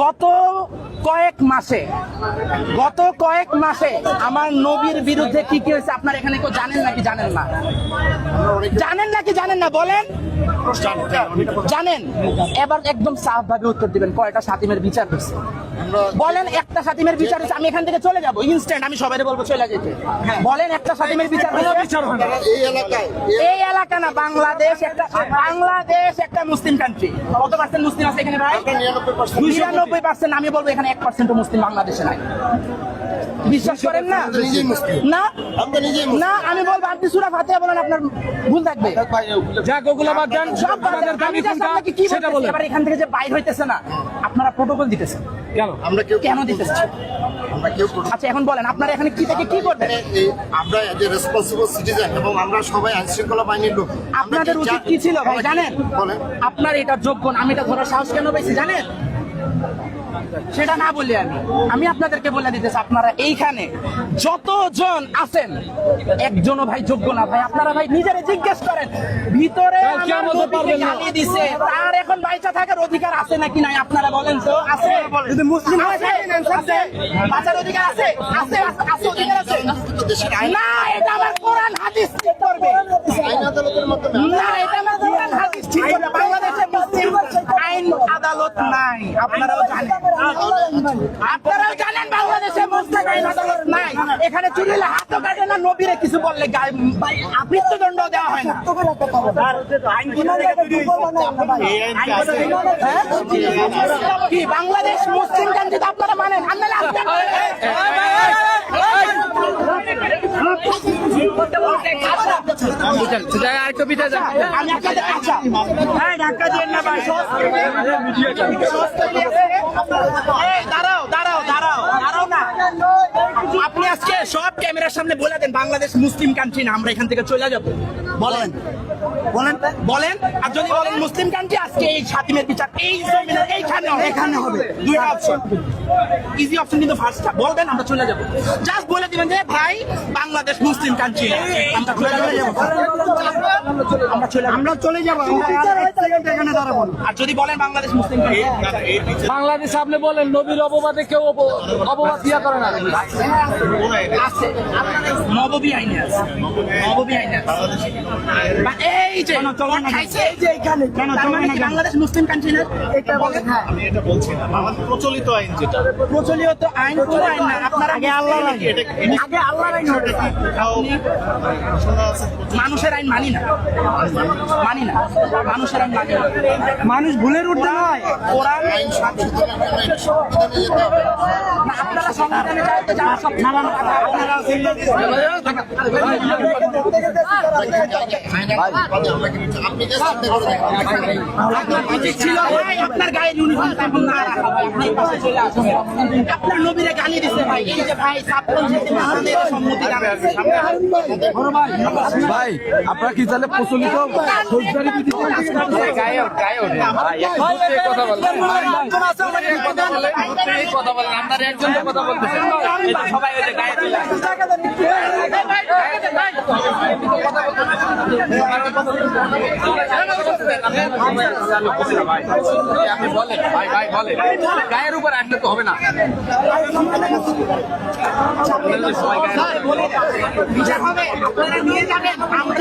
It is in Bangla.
গত কয়েক মাসে আমার নবীর বিরুদ্ধে কি কি হয়েছে আপনার এখানে কেউ জানেন নাকি জানেন না বলেন জানেন। এবার একদম সাফ ভাবে উত্তর দিবেন, কয়টা শাতিমের বিচার হয়েছে বলেন। একটা শাতিমের বিচার হয়েছে, আমি এখান থেকে চলে যাবো ইনস্ট্যান্ট, আমি সবাই বলবো চলে যেতে। বলেন একটা শাতিমের বিচার হয়েছে? এই এলাকা না, বাংলাদেশ একটা মুসলিম কান্ট্রি। কত পার্সেন্ট মুসলিম আছে এখানে ভাই? 99%। আমি বলবো এখানে 1% মুসলিম বাংলাদেশে নাই। বিশ্বাস করেন না? না আমি বলবো আপনি সূরা ফাতিহা বলেন, আপনার ভুল থাকবে। এবার এখান থেকে যে বাইর হইতেছে না, আপনারা প্রোটোকল দিতেছেন কেন দিতেছেন? আচ্ছা এখন বলেন আপনারা এখানে কি থেকে কি করবেন? আমরা যে রেসপন্সিবল সিটিজেন এবং আমরা সবাই আইন শৃঙ্খলা বাহিনীর লোক। আপনাদের উচিত কি ছিল ভাই জানেন? আপনার এটা যোগ্য না, আমি এটা ধরার সাহস কেন পেয়েছি জানেন? সেটা না বলি আমি আপনাদেরকে বলে দিতেছি, আপনারা এইখানে যতজন আছেন একজনও ভাই যোগ্য না ভাই। আপনারা ভাই নিজেরা জিজ্ঞেস করেন, ভিতরে গালি দিছে তার এখন বাইচা থাকার অধিকার আছে নাকি নাই? আপনারা বলেন তো আছে? যদি মুসলিম বাঁচার অধিকার আছে অধিকার আছে না? এটা আমার কোরআন হাদিস ঠিক করবে না, এটা আমার কোরআন হাদিস ঠিক করবে। বাংলাদেশে মুসলিম আইন আদালত নাই, আপনারাও জানেন বাংলাদেশে মুসলিম আইন আদালত নাই। এখানে চুরিলে হাতও কাটে না, নবীরে কিছু বললে মৃত্যুদণ্ড দেওয়া হয় না। কি বাংলাদেশ মুসলিম কান্ট্রি আপনারা মানেন? আপনি আজকে সব ক্যামেরার সামনে বলে দেন বাংলাদেশ মুসলিম কান্ট্রি না, আমরা এখান থেকে চলে যাবো। বলেন আর যদি বলেন মুসলিম কান্ট্রি, আজকে এই শাতিমের বিচার এই জমিনের এখানে হবে। দুইটা অপশন, ইজি অপশন কিন্তু ফার্স্টটা বলবেন, আমরা চলে যাবো। জাস্ট বলে দিবেন যে ভাই বাংলাদেশ মুসলিম কান্ট্রি, আমরা চলে যাবো। আর যদি বলেন বাংলাদেশ মুসলিম কান্ট্রি, বাংলাদেশ আপনি বলেন নবীর অপবাদে কেউ অপবাদ দিয়া করে না। আছে নববী আইনে আছে, এই যে বাংলাদেশ মুসলিম কান্ট্রি না, এটা বলেন। হ্যাঁ আমি এটা বলছি না, আমাদের প্রচলিত আইন যেটা প্রচলিত আইন, কোনো আইন না। আপনার আগে আল্লাহর আইন, মানুষের আইন মানি না, মানুষের আইন মানি না। মানুষ ভুলের উঠতে নয়, কোরআন আইন আপনারা সংবিধানে চাইতে যান সব নানান কথা আপনারা আপনার গায়ের ইউনিফর্ম এখন না রাখা ভাই, আপনি পাশে চলে আসুন। আপনার নবীরে গালি দিচ্ছে ভাই, এই যে ভাই সম্মতি ভাই আপনারা কি জানেন প্রচলিত ফৌজদারি বিধি কথা বলেন, আপনারা একজন কথা বলতেছেন সবাই গায়ে চলে আপনি বলেন ভাই বলেন, গায়ের উপর আসলে তো হবে না। নিয়ে যাবেন আমরা